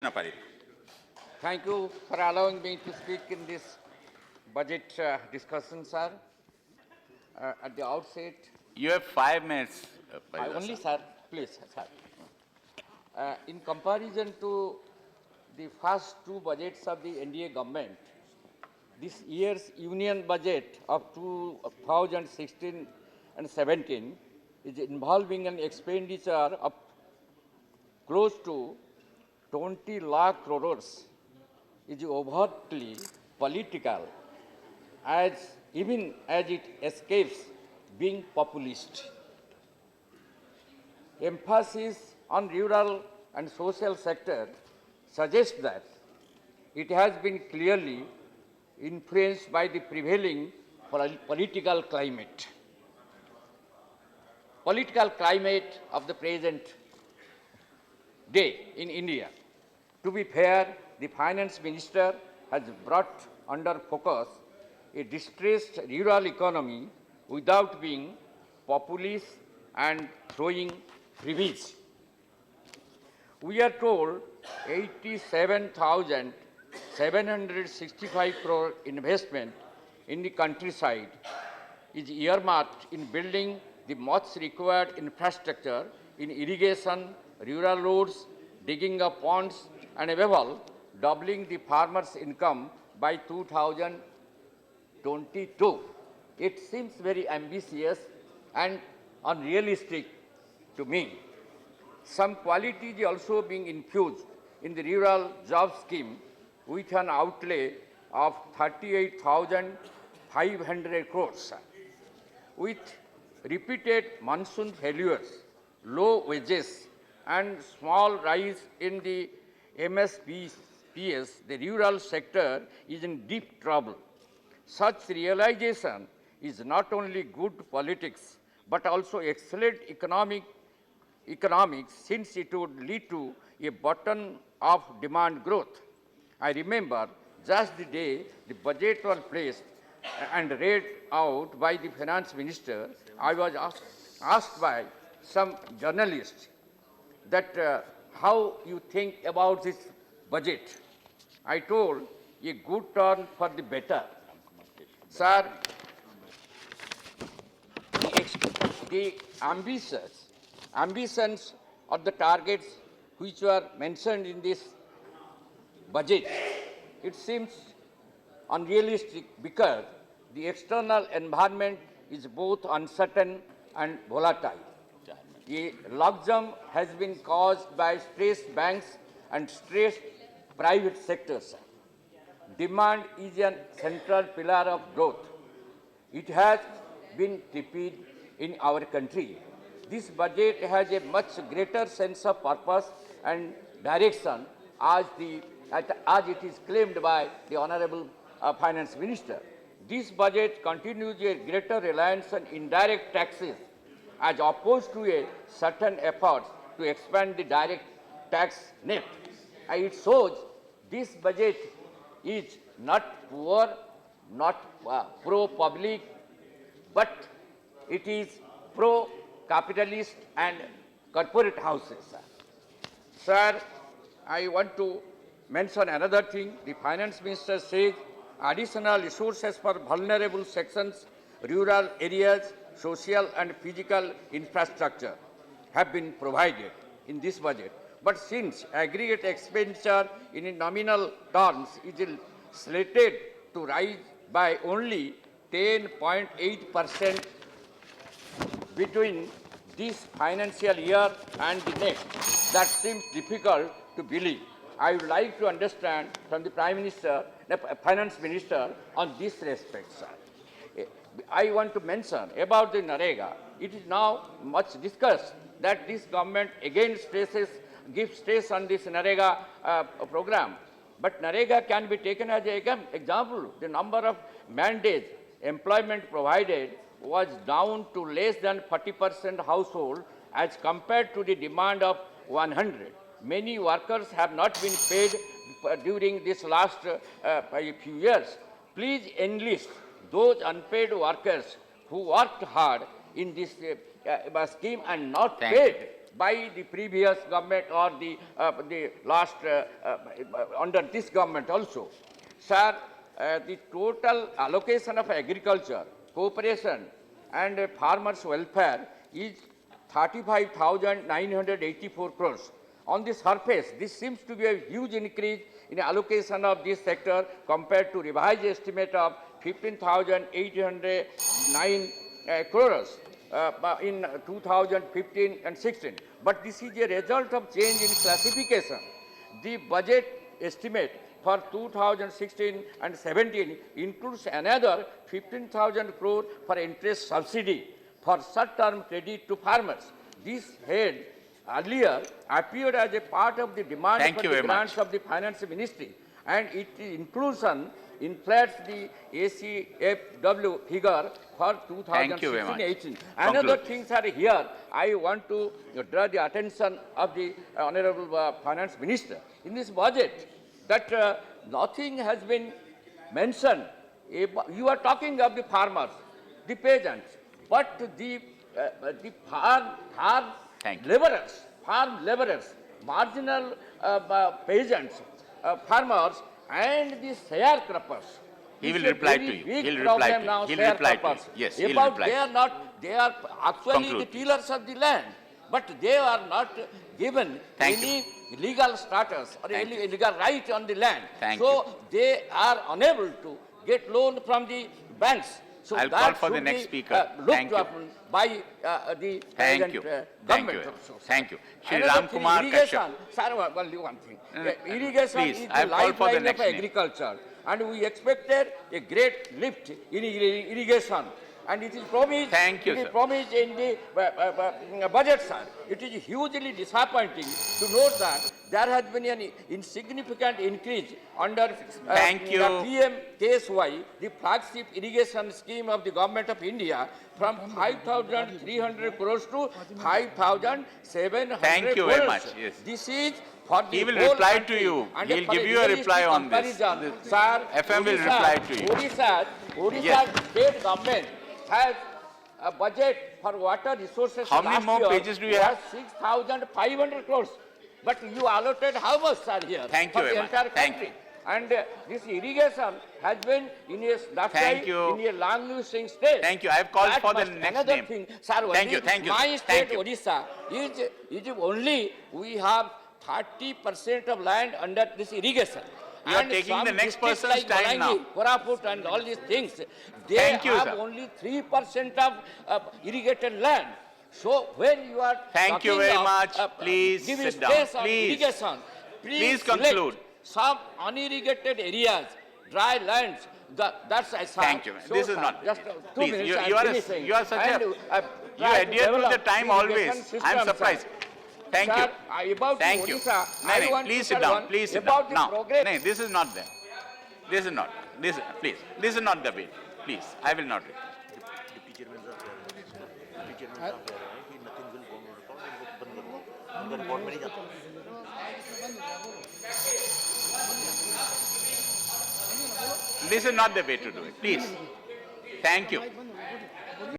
Parida. Thank you for allowing me to speak in this budget discussion, sir. At the outset, You have 5 minutes, I Parida, only, sir. sir, please, sir. In comparison to the first two budgets of the NDA government, this year's union budget of 2016 and 17 is involving an expenditure of close to 20 lakh crores is overtly political as even as it escapes being populist. Emphasis on rural and social sector suggests that it has been clearly influenced by the prevailing political climate. Political climate of the present day in India. To be fair, the finance minister has brought under focus a distressed rural economy without being populist and throwing freebies. We are told 87,765 crore investment in the countryside is earmarked in building the much required infrastructure in irrigation, rural roads, digging of ponds, and above all, doubling the farmers' income by 2022. It seems very ambitious and unrealistic to me. Some quality is also being infused in the rural job scheme with an outlay of 38,500 crores. With repeated monsoon failures, low wages, and small rise in the MSPs, the rural sector is in deep trouble. Such realization is not only good politics, but also excellent economics since it would lead to a bottom-up demand growth. I remember just the day the budget was placed and read out by the finance minister, I was asked by some journalists that how you think about this budget. I told a good turn for the better. Sir, the ambitions or the targets which were mentioned in this budget, it seems unrealistic because the external environment is both uncertain and volatile. A logjam has been caused by stressed banks and stressed private sectors. Demand is a central pillar of growth. It has been tepid in our country. This budget has a much greater sense of purpose and direction as it is claimed by the Honorable Finance Minister. This budget continues a greater reliance on indirect taxes as opposed to a certain effort to expand the direct tax net. And it shows this budget is not poor, not pro-public, but it is pro-capitalist and corporate houses. Sir, I want to mention another thing. The finance minister says additional resources for vulnerable sections, rural areas, social and physical infrastructure have been provided in this budget. But since aggregate expenditure in nominal terms is slated to rise by only 10.8% between this financial year and the next, that seems difficult to believe. I would like to understand from the Finance Minister on this respect, sir. I want to mention about the NREGA. It is now much discussed that this government again gives stress on this NREGA program. But NREGA can be taken as an example. The number of man-days employment provided was down to less than 40% household as compared to the demand of 100. Many workers have not been paid during this last few years. Please enlist those unpaid workers who worked hard in this scheme and not paid. by the previous government or the last under this government also. Sir, the total allocation of agriculture, cooperation and farmers' welfare is 35,984 crores. On the surface, this seems to be a huge increase in allocation of this sector compared to revised estimate of 15,809 crores in 2015 and 16. But this is a result of change in classification. The budget estimate for 2016 and 17 includes another 15,000 crore for interest subsidy for short-term credit to farmers. This had earlier appeared as a part of the demand for the grants of the Finance Ministry, and its inclusion inflates the ACFW figure for 2016-18. Another thing, sir, here I want to draw the attention of the Honorable Finance Minister. In this budget, that nothing has been mentioned. You are talking of the farmers, the peasants, but the farm laborers, marginal peasants, farmers, and the sharecroppers. He will reply to you. He'll reply to you. He'll reply to you. Yes, he'll reply. They are actually the tillers of the land, but they are not given any legal status or any legal right on the land. So they are unable to get loan from the banks. So I'll call for the next speaker. Thank you. By the present government. Thank you. Shri Ram Kumar Kashyap. Sir, only one thing. Irrigation is the lifeline of agriculture, and we expected a great lift in irrigation. And it is promised. Thank you, it is promised in the budget, sir. It is hugely disappointing to note that there has been an insignificant increase under the PM KSY, the flagship irrigation scheme of the Government of India, from 5,300 crores to 5,700 crores. Thank you very much. Yes. This is for the He will reply to you. He will give you a reply on this. Sir, FM will reply to you. Odisha state government has a budget for water resources. How many more pages do you have? 6,500 crores. But you allotted how much, sir, here? Thank you very much. Thank you. And this irrigation has been in a, in a languishing state. Thank you. I have called for the next name. Thing, sir, thank you. My state, Odisha, is only we have 30% of land under this irrigation. You are taking the next person's time now. Koraput and all these things, they have only 3% of irrigated land. So when you are thank you very much. Please sit down. Irrigation, please conclude. Some unirrigated areas, dry lands. That's I saw. Thank you. So, this is not. Just 2 minutes. You are such a. You adhere to the time always. I am surprised. Thank you. Thank you. Please sit down. Please sit down. Now, this is not there. This is not. Please. This is not the way. Please. I will not. This is not the way to do it. Please. Thank you.